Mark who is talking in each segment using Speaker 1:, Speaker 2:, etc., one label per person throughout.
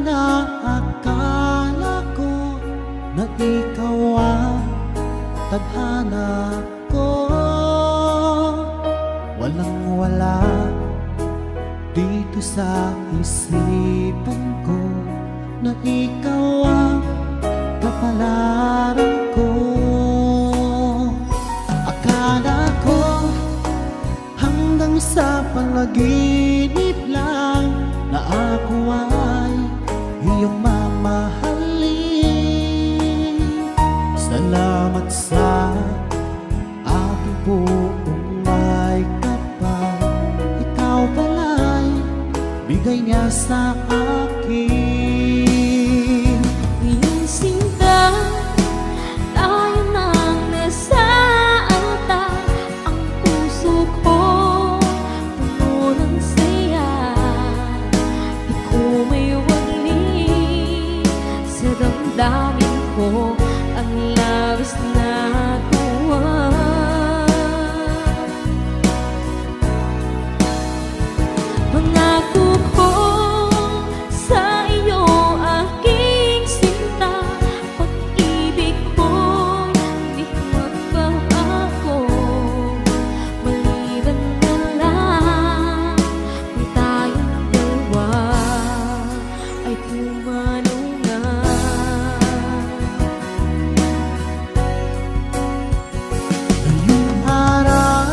Speaker 1: Akala ko na ikaw ang tadhana ko. Walang-wala dito sa isipan ko na ikaw ang kapalaran ko. Akala ko hanggang sa panaginip lang na ako ay iyong mamahalin. Salamat sa aking buong may kapal. Ikaw pala'y bigay niya sa akin.
Speaker 2: Iyong sinta, tayo nang nasa altar. Ang puso ko puno ng saya. Di ko may wali sa damdamin ko ang labis na tuwa. Pangako ko sa iyo, aking sinta, pag-ibig ko'y di magbabago. Maliban na lang kung tayong dalawa ay pumanungan.
Speaker 1: Ngayong araw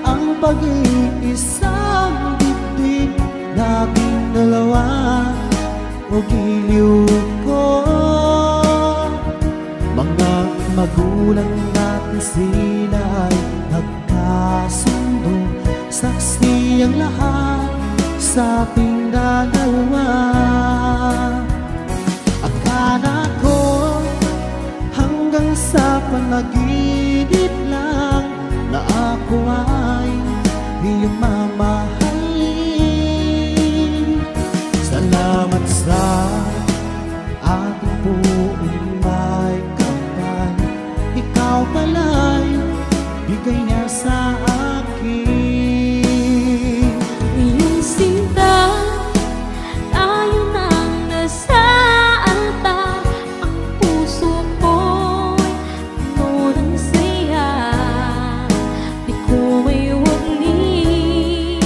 Speaker 1: ang pag-iisang dibdib, laging dalawa o giliw ko. Mga magulang natin sila ay nagkasundo, saksi ang lahat sa ating dalawa. Akala ko hanggang sa panaginip lang na ako ay iyong mamahalin. Salamat sa ating buong may kapal. Ikaw pala'y bigay niya sa akin.
Speaker 2: Iyong sinta, tayo nang nasa altar. Ang puso ko'y puno ng saya. Di ko may wali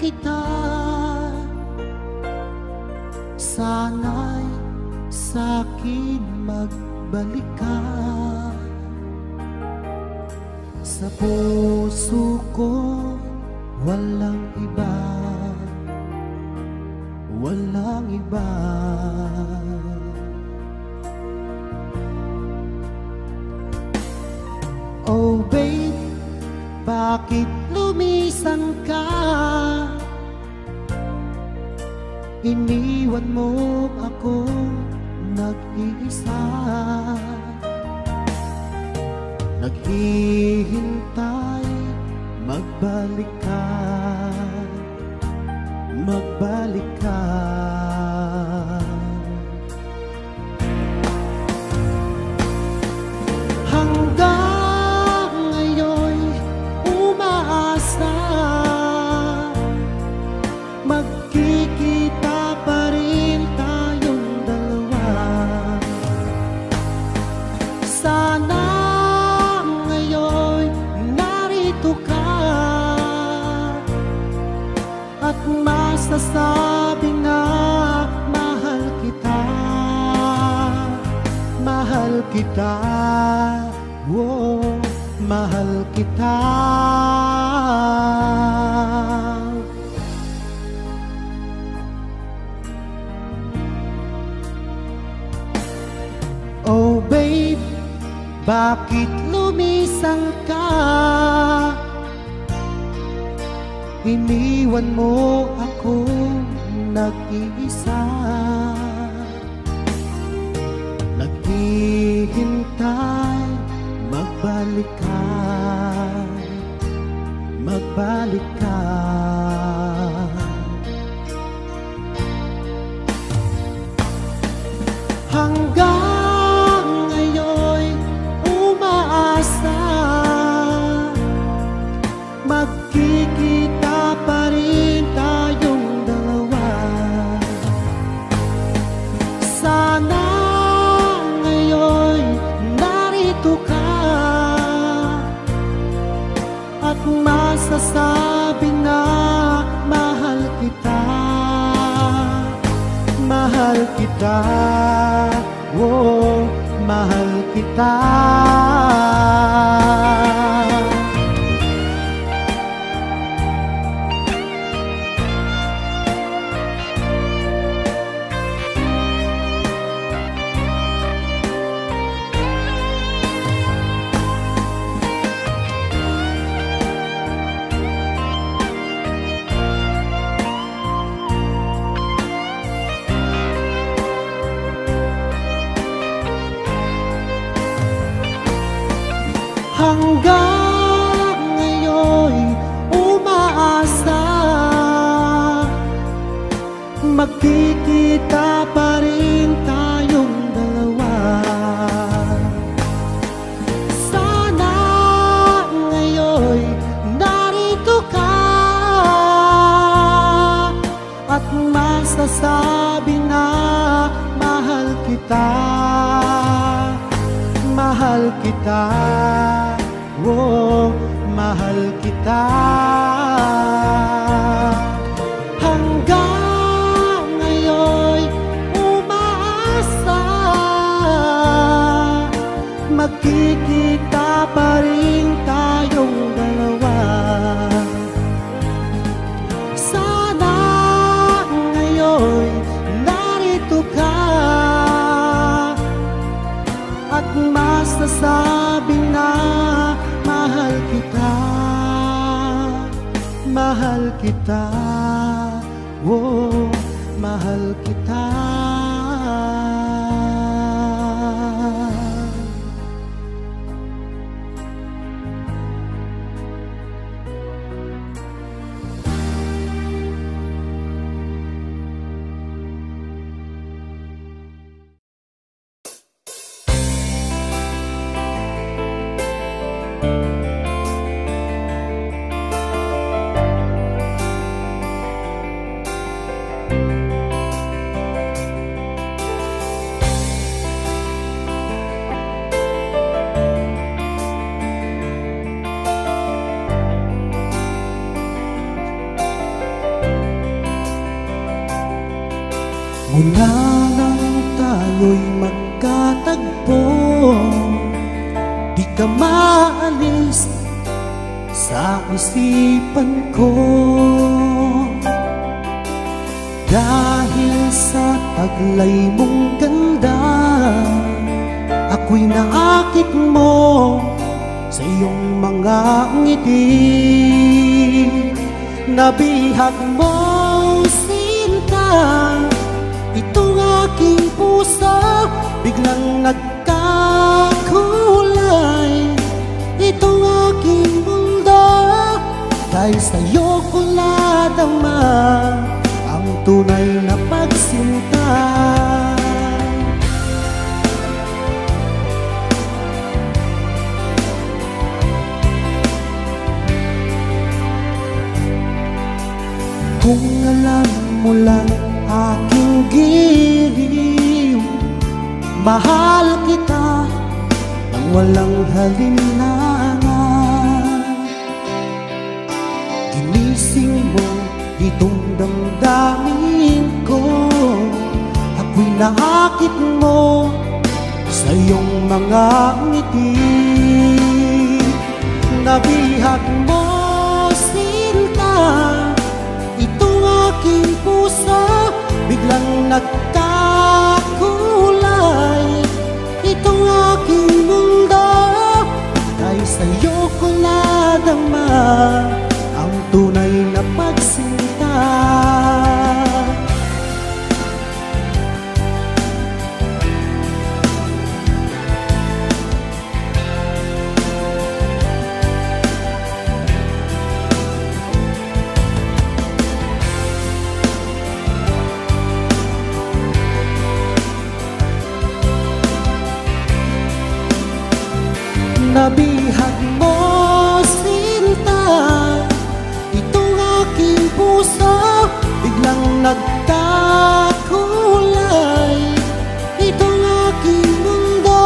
Speaker 1: kita, sana'y sa'kin magbalik ka. Sa puso ko walang iba, walang iba. Oh babe, bakit lumisan ka? Iniwan mo akong nag-iisa, naghihintay, magbalik ka, magbalik ka. Hanggang ngayon umaasa, magkikita pa rin tayong dalawa. Sana ngayon narito ka at masasabi na mahal kita, mahal kita, oh, mahal kita. Oh babe, bakit lumisan ka? Iniwan mo ako nag-iisa, naghihintay, magbalik ka, magbalik ka. Hanggang ngayon umaasa, magkikita pa rin tayong dalawa. Sana ngayon narito ka at masasabi na mahal kita, mahal kita, oh, mahal kita. Hanggang ngayon umaasa, magkikita pa rin tayong dalawa. Sana ngayon narito ka at masasabi na mahal kita, mahal kita, oh, mahal kita. Hanggang ngayon umaasa, magkikita pa rin tayong dalawa. Sana ngayon narito ka at masasabi na mahal kita, mahal kita, oh, mahal kita. Mula nang tayo'y magkatagpo, di ka maalis sa isipan ko. Dahil sa taglay mong ganda, ako'y naakit mo sa iyong mga ngiti. Nabihag mo, sinta, itong aking puso biglang nagkakulay. Itong aking mundo, dahil sa'yo ko nadama ang tunay na pagsinta. Kung alam mo lang aking giliw, mahal kita nang walang halinlangan. Ginising mo itong damdamin ko, ako'y naakit mo sa iyong mga ngiti. Nabihag mo, sinta, itong aking puso biglang nagkakulay. Itong aking mundo, dahil sa'yo ko nadama ang tunay na pagsinta. Nabihag mo, sinta, itong aking puso biglang nagkakulay. Itong aking mundo,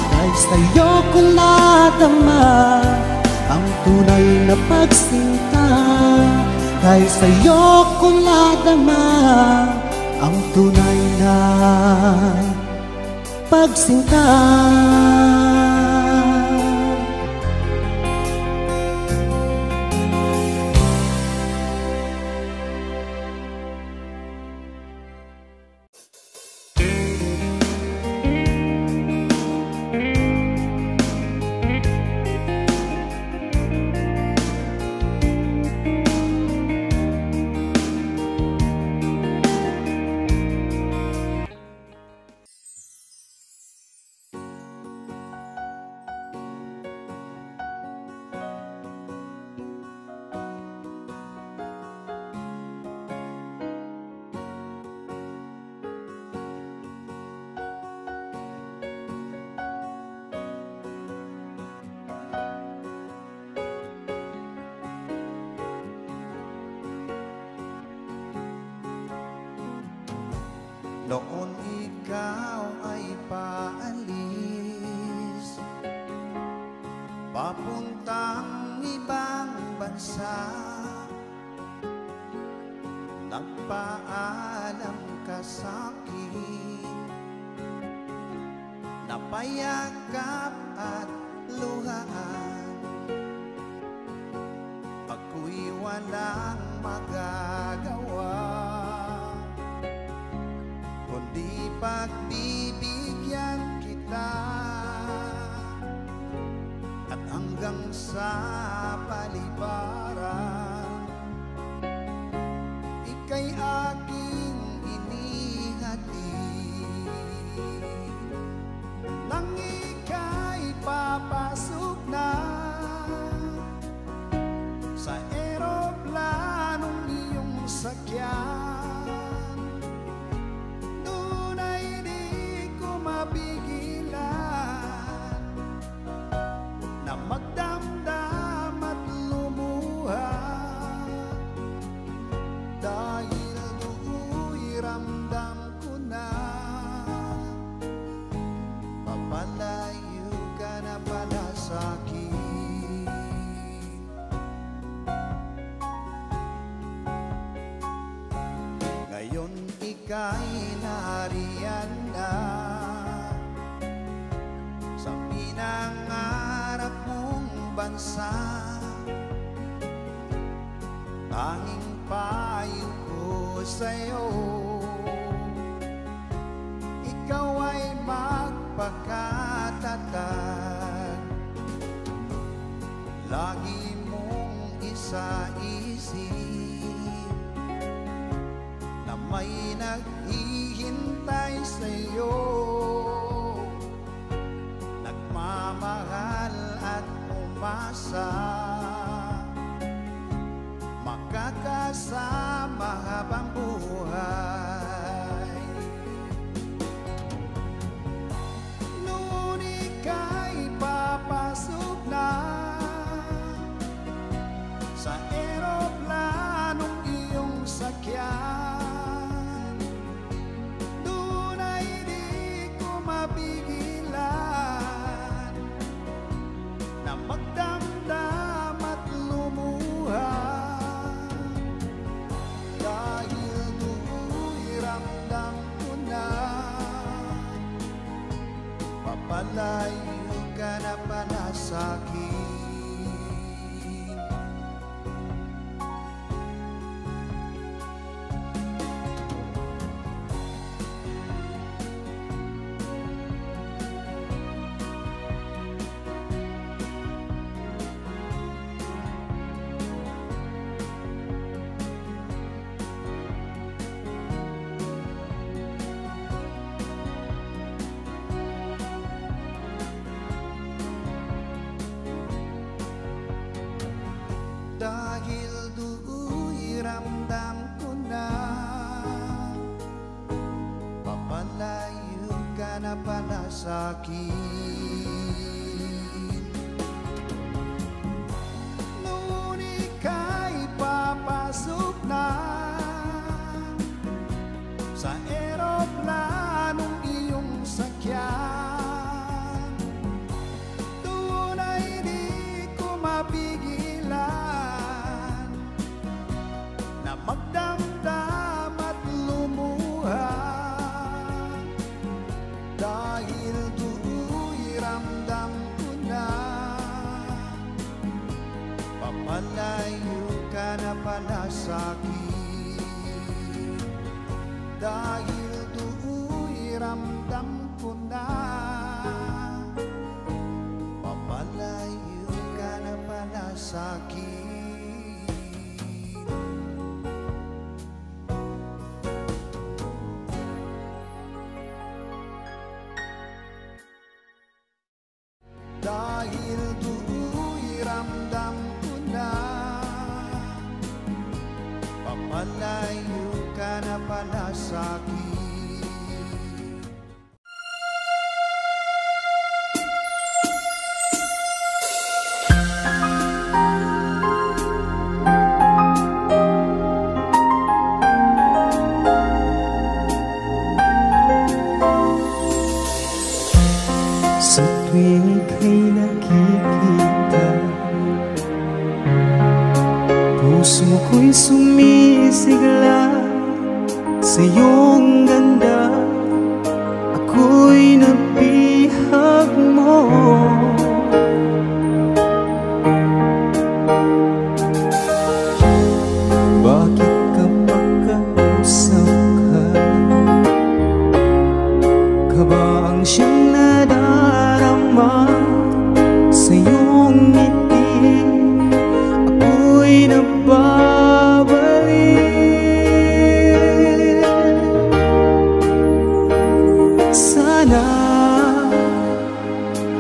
Speaker 1: dahil sa'yo ko nadama ang tunay na pagsinta. Dahil sa'yo ko nadama ang tunay na pagsinta.
Speaker 3: Noon ikaw ay paalis, papuntang ibang bansa. Nagpaalam ka sa'kin, napayakap at luhaan. Ako'y walang magagawa, kundi pagbibigyan kita, at hanggang sa paliparan ika'y aking inihatid. Nang ika'y papasok na sa eroplanong iyong sakyan, doon ay di ko mapigilan na magdamdam at lumuha. Dahil do'y ramdam ko na papalayo ka na pala sa'kin. ika'y nariyan na sa pinangarap mong bansa. Tanging payo ko sa'yo, ikaw ay magpakatatag. Lagi mong isa-isip na may naghihintay sa'yo, nagmamahal at umasa, makakasama habang buhay. Noon ika'y papasok na sa eroplanong iyong sakyan, doon ay di ko mapigilan na magdamdam at lumuha. Dahil do'y ramdam ko na papalayo ka na pala sa'kin. Dahil do'y ramdam ko na papalayo ka na pala sa'kin. Noon ika'y papasok na sa eroplanong iyong sakyan, doon ay di ko mapigilan magdamdam at lumuha. Dahil do'y ramdam ko na papalayo ka na pala sa'kin. Dahil do'y ramdam ko na papalayo ka na pala sa'kin. Dahil do'y ramdam ko na papalayo ka na pala sa'kin.
Speaker 1: Sa tuwing ika'y nakikita, puso ko'y sumisigla sa iyong ganda. Ako'y nabihag mo, bakit kapag kausap ka, ka ba ang siyang nadarama sa iyong ngiti? Ako'y nababalik. Sana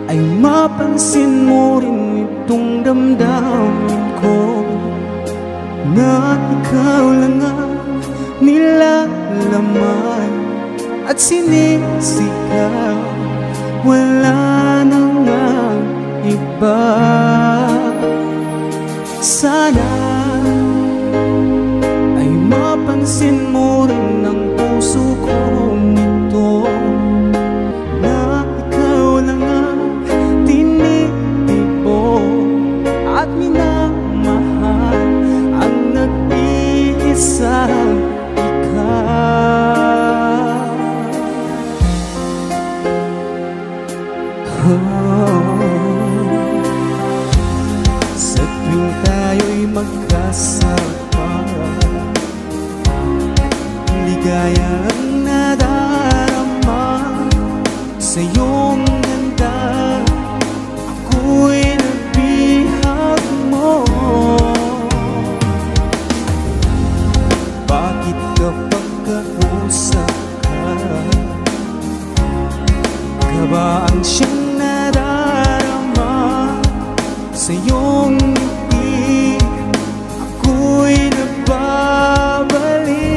Speaker 1: ay mapansin mo rin itong damdamin ko, na ikaw lang ang nilalaman at sinisigaw, wala nang ang iba. Sana ay mapansin mo rin ang puso kong ito, na ikaw lang ang tinitibo at minamahal ang nag-iisang ikaw. ligaya ang nadarama sa iyong ganda. Ako'y nabihag mo. Bakit kapag kausap ka, kabaan siyang nadarama sa iyong ngiti? Ako'y nagbabalik.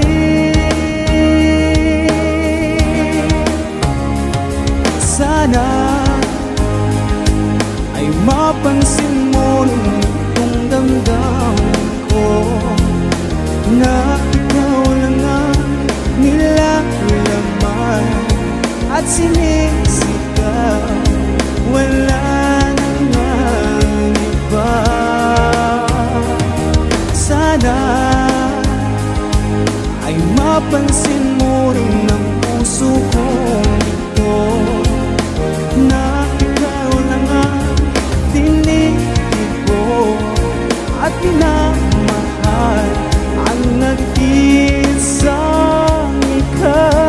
Speaker 1: Sana ay mapansin mo rin itong damdamin ko, na ikaw lang ang nilalaman at sinisigaw. Wala nang iba. Sana ay mapansin mo rin ang puso kong ito, na ikaw lang ang tinitid ko at minamahal, ang nag-iisang ikaw.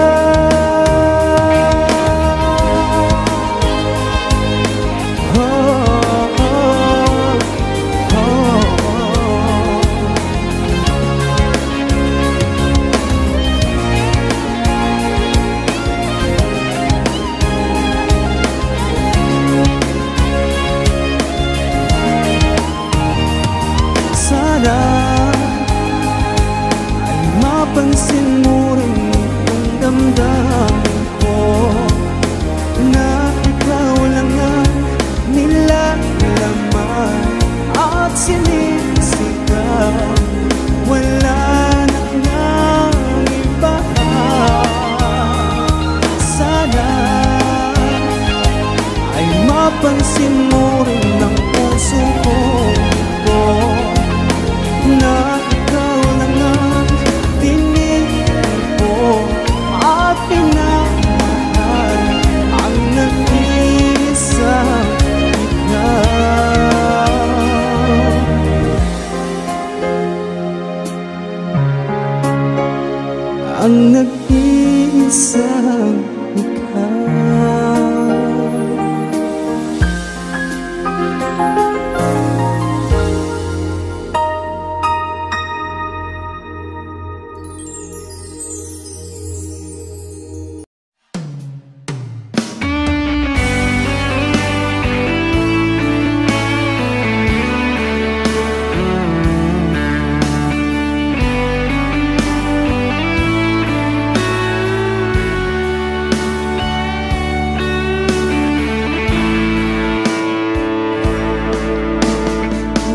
Speaker 1: Sana ay mapansin mo rin itong damdamin ko, na ikaw lang ang nilalaman at sinisigaw. Wala nang iba. Sana ay mapansin mo rin ang puso ko ito, na ikaw lang ang tinitid ko at pinamahal, ang nag-iisang ikaw. Ang nag-iisang ikaw.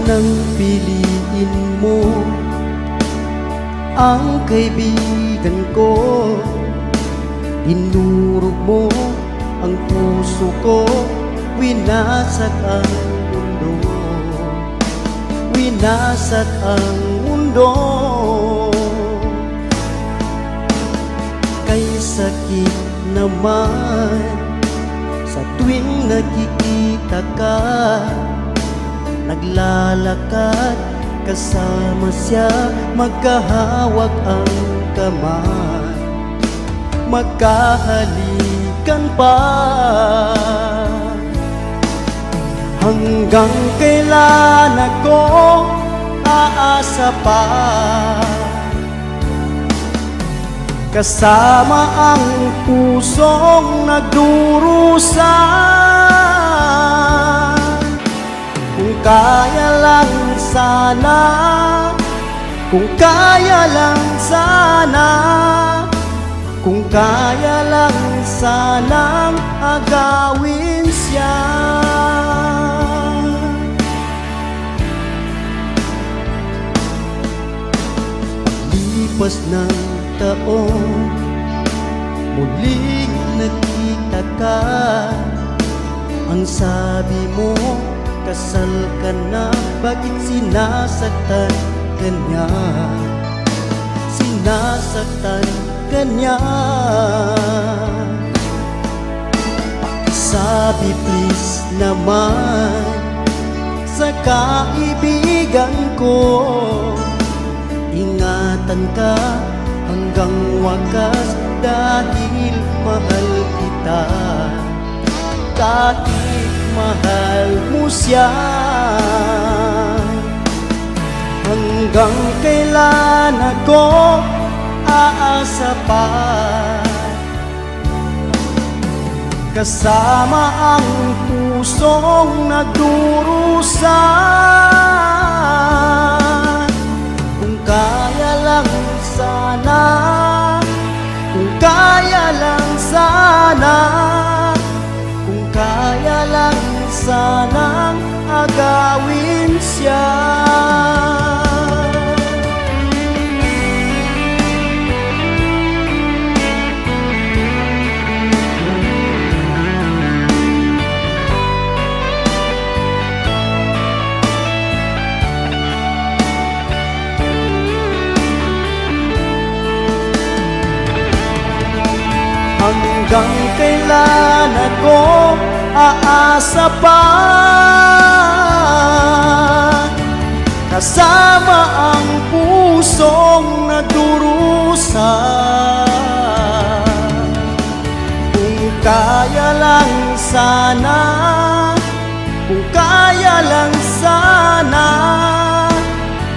Speaker 1: Nang piliin mo ang kaibigan ko, dinurog mo ang puso ko, winasag ang mundo, winasag ang mundo. Kay sakit naman sa tuwing nakikita ka, naglalakad kasama siya, magkahawak ang kamay, magkahalikan pa. Hanggang kailan ako aasa pa, kasama ang pusong nagdurusa? Kung kaya lang sana, kung kaya lang sana, kung kaya lang sanang agawin siya. Lipas ng taon, muling nakita ka, ang sabi mo, kasal ka na. Bakit sinasaktan ka niya? Sinasaktan ka niya. Sabi please naman sa kaibigan ko, ingatan ka hanggang wakas dahil mahal kita, kahit mahal mo siya. Hanggang kailan ako aasa pa kasama ang pusong nagdurusa? Kung kaya lang sana, kung kaya lang sana, kung kaya lang sanang agawin siya. Hanggang kailan ako aasa pa kasama ang pusong nagdurusa? Kung kaya lang sana, kung kaya lang sana,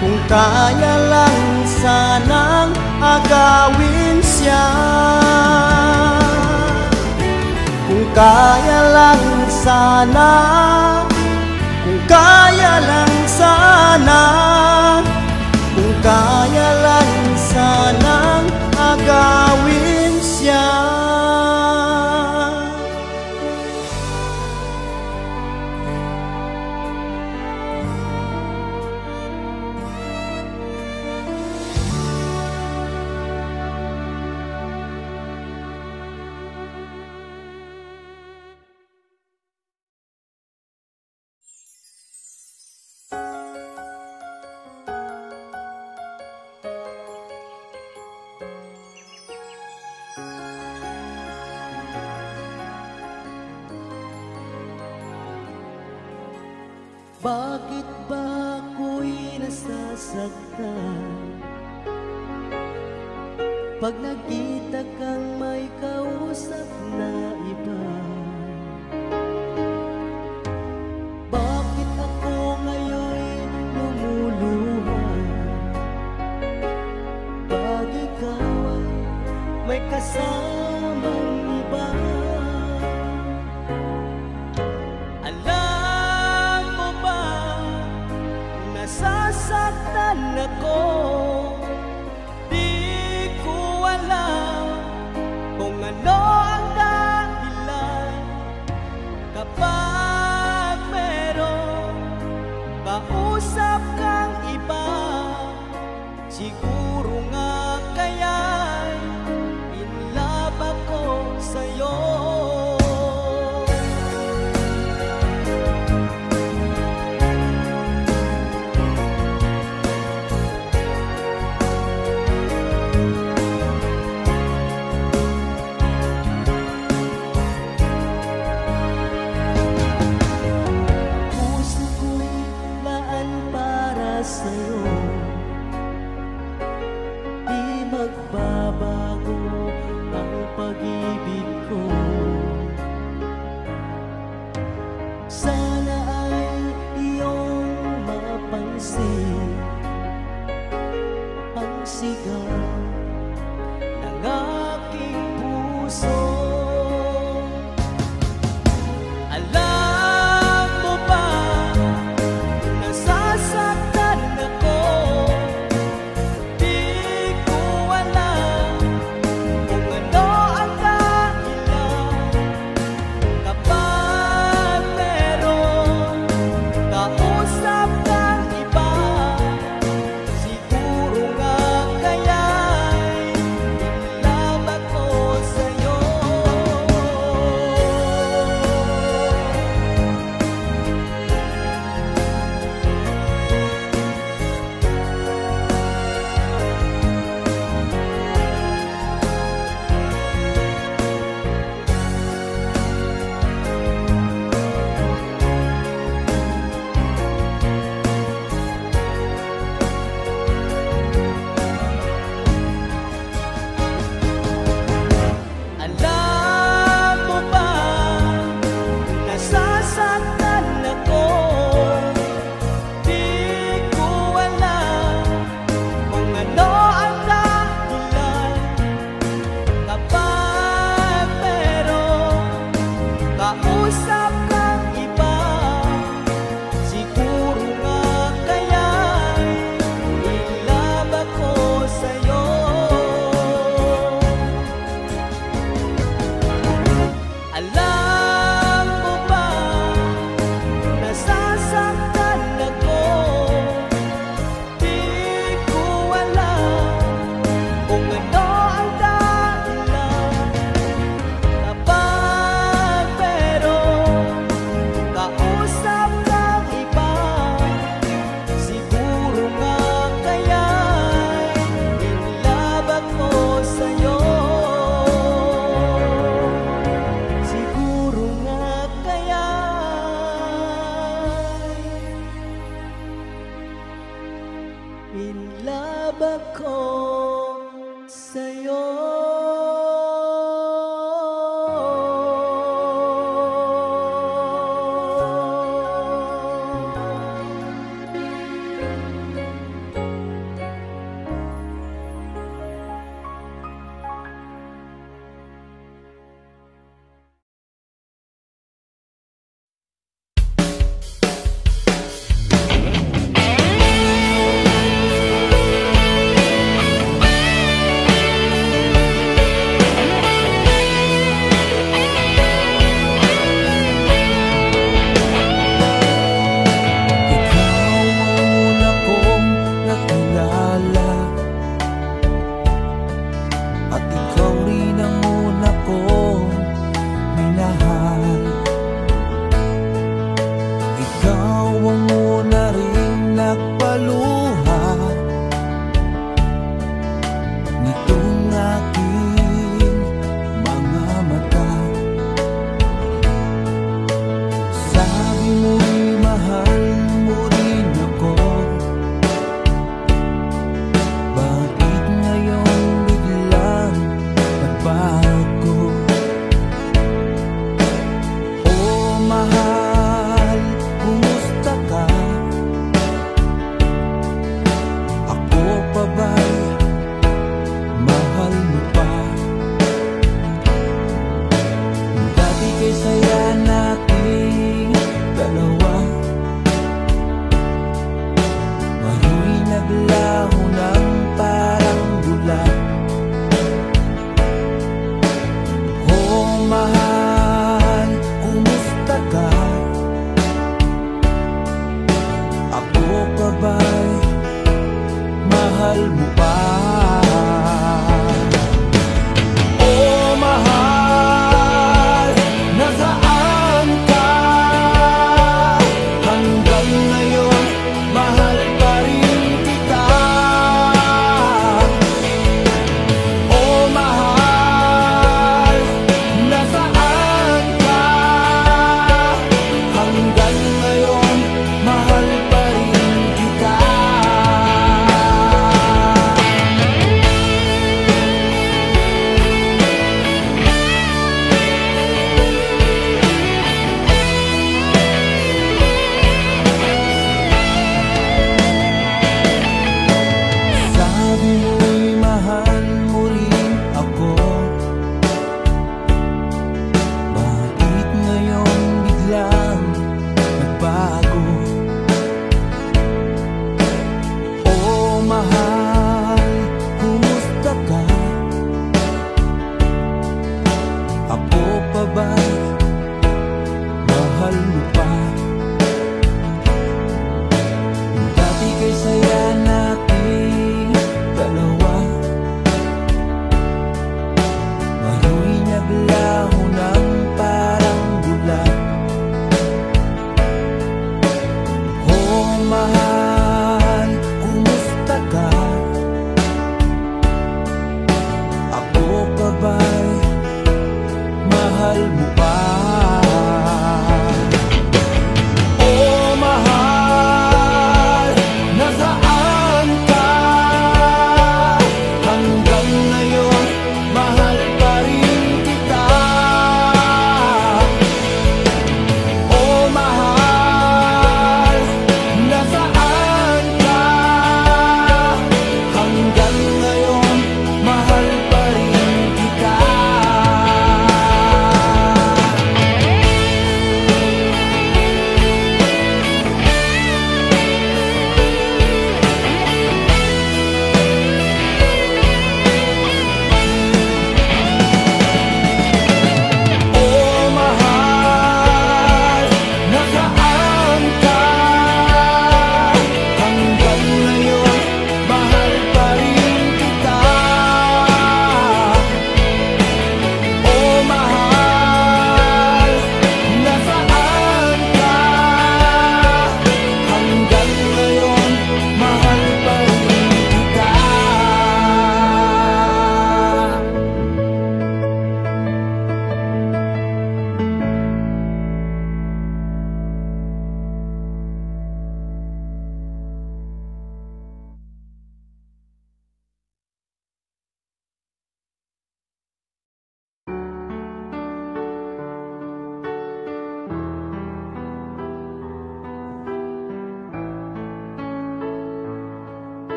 Speaker 1: kung kaya lang sanang agawin siya. Kung kaya lang sana, kung kaya lang sana, kung kaya lang sanang agawin siya. Bakit ba ako'y nasasaktan pag nakita kang may kausap na iba? Bakit ako ngayon'y lumuluha pag ikaw ay may kasamang iba? Nasasaktan ako, di ko alam kung ano ang dahilan. Kapag meron kausap kang iba, siguro nga kaya'y in love ako sa'yo. Sa'yo, di magbabago ang pag-ibig ko. Sana ay iyong mapansin ang sigaw ng aking puso. Alam mo ba, nasasaktan ako, di ko alam kung ano ang dahilan. Kapag meron kausap kang iba, siguro nga kaya sa'yo. Bakit ngayon biglang nagbago?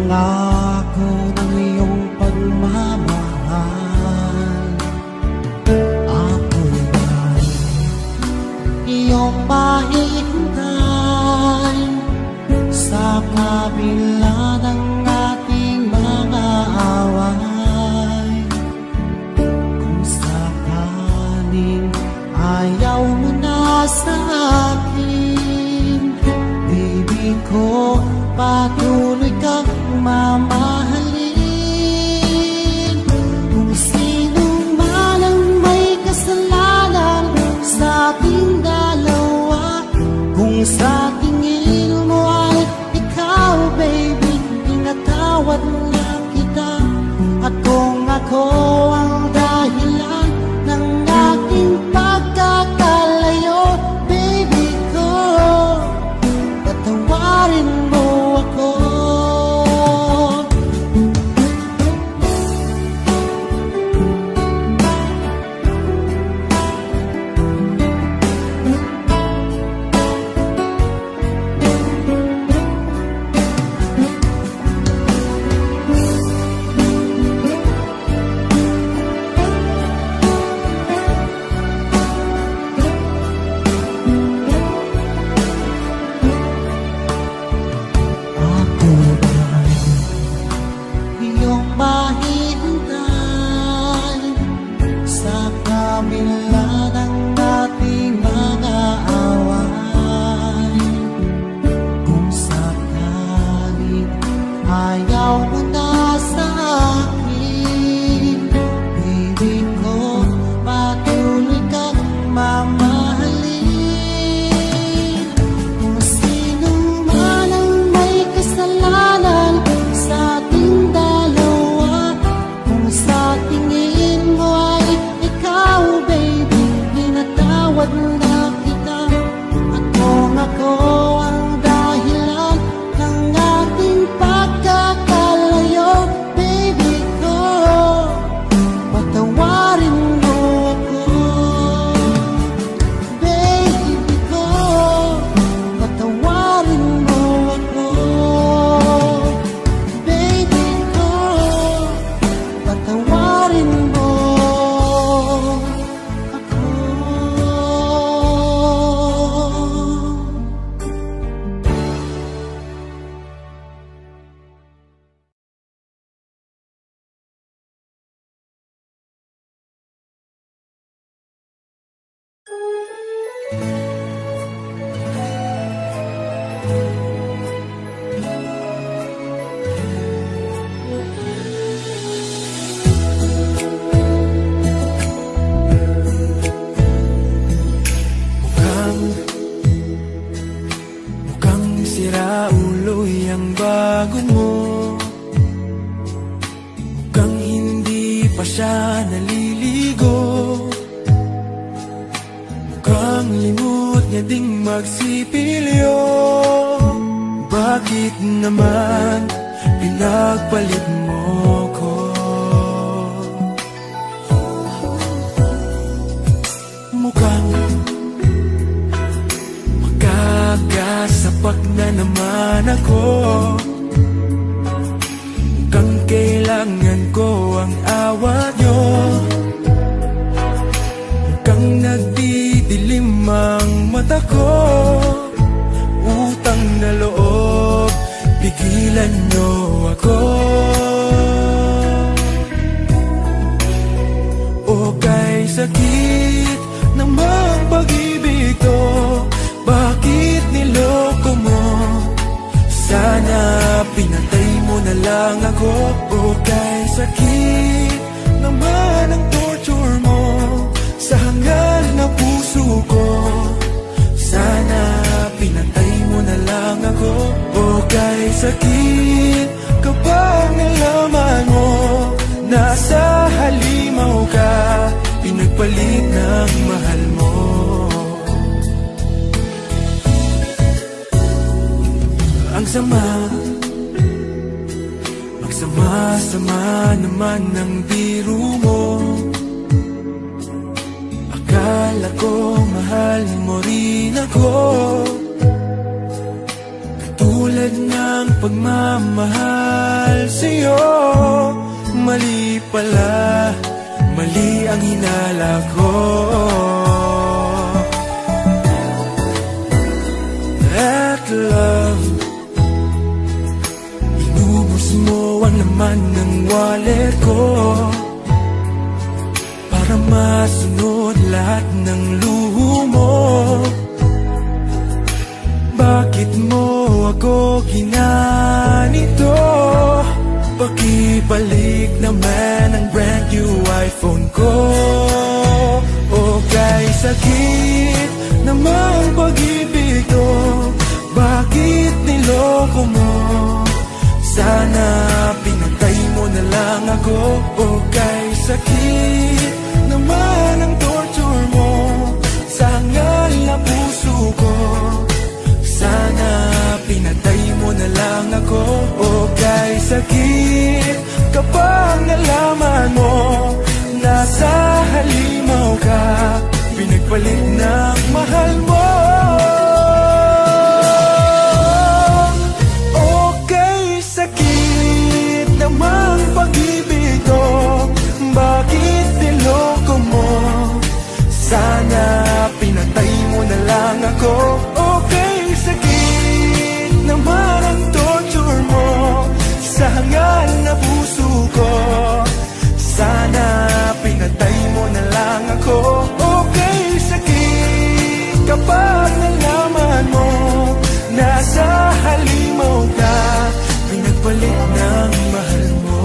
Speaker 1: pangako ng iyong pagmamahal. Ako ba'y iyong mahihintay sa kabila ng ating mga away? Kung sakaling ayaw mo na sa akin, baby ko, patuloy kang mamahalin. Kung sino man ang may kasalanan sa ating dalawa, kung sa tingin mo ay ikaw, baby, pinatawad na kita. At kung ako ang dahilan ng ating pagkakalayo, baby ko, patawarin mo ako.
Speaker 4: Sama naman ng biro mo. Akala ko mahal mo rin ako, katulad Tulad ng pagmamahal sa'yo, mali pala, mali ang hinala ko. That love, inubos mo ang laman ng wallet ko para masunod lahat ng luho mo. Bakit mo ako ginanito? Pakibalik naman ang brand new iPhone ko. O kay sakit namang pag-ibig to, bakit niloko mo? Sana pinatay mo na lang ako. O kay sakit naman ang torture mo sa hangal na puso ko. Sana pinatay mo na lang ako. O kay sakit kapag nalaman mo nasa halimaw ka, pinagpalit ng mahal mo. O kay sakit namang pag-ibig to, bakit niloko mo? Sana pinatay mo na lang ako. O kay sakit naman ang torture mo sa hangal na puso ko. Sana pinatay mo na lang ako. O kay sakit kapag nalaman mo nasa halimaw ka, pinagpalit ng mahal mo.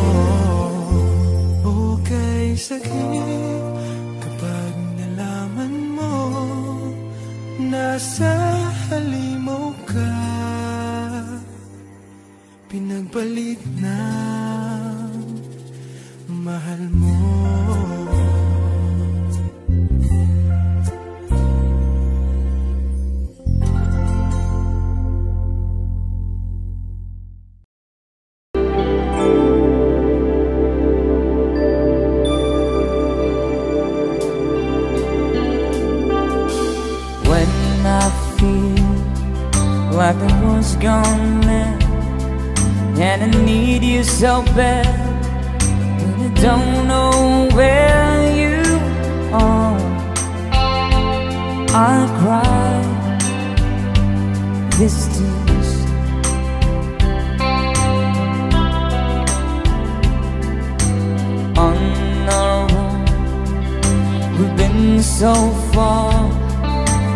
Speaker 4: O kay sakit kapag nalaman mo nasa halimaw ka, pinagpalit ng mahal mo.
Speaker 5: When I feel like I was gone mad and I need you so bad, and I don't know where you are, I cry these tears. On our own, we've been so far.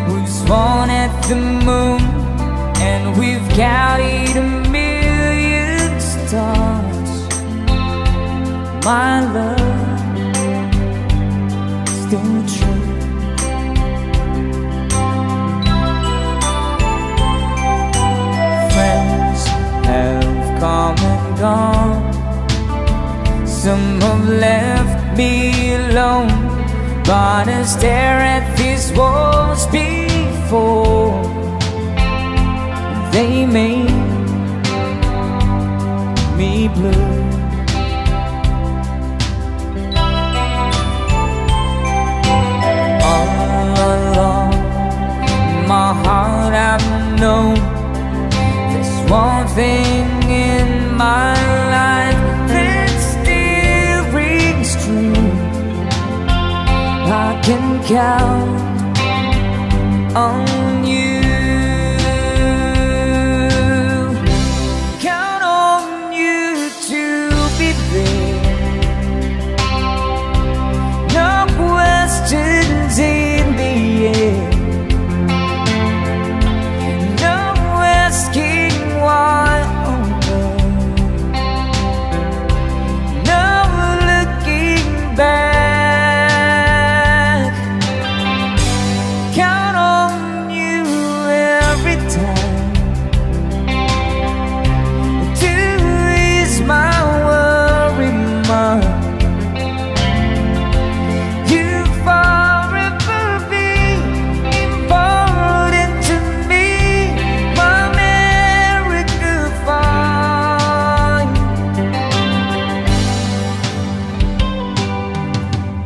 Speaker 5: We've sworn at the moon and we've counted 1,000,000 stars. My love, still true. Friends have come and gone. Some have left me alone, but I stare at these walls before they made me blue. All along my heart I've known there's one thing in my life that still rings true. I can count on you. Count on you to be there. No questions in the air. No asking why. No looking back.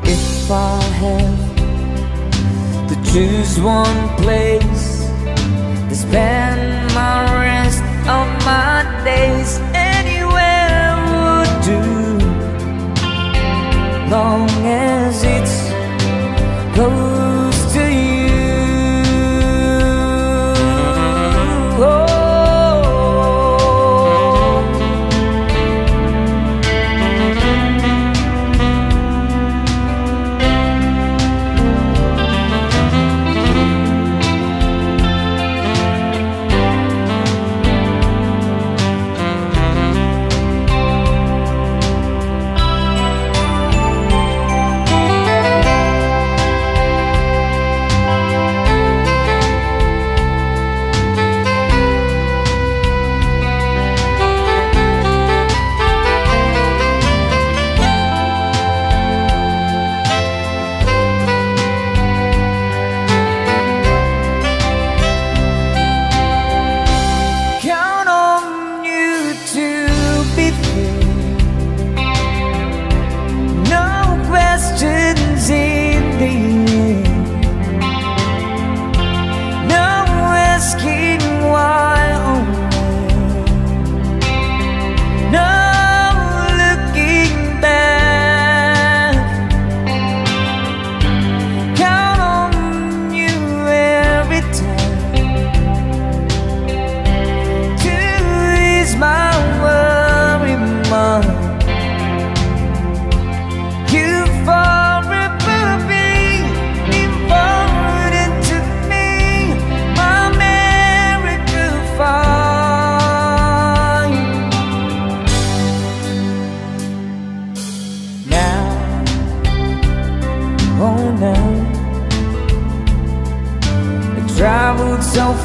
Speaker 5: If I have to choose one place to spend my rest of my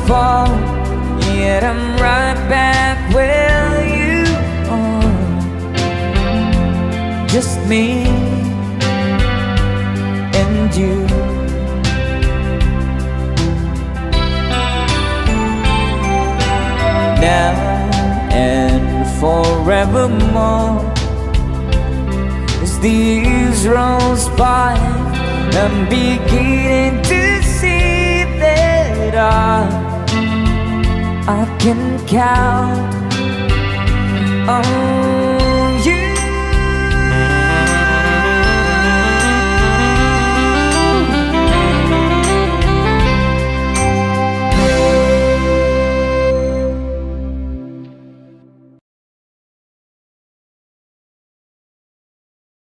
Speaker 5: fall, yet I'm right back where you are. Just me and you. Now and forevermore, as the years rolls by, I'm beginning to see that I can count on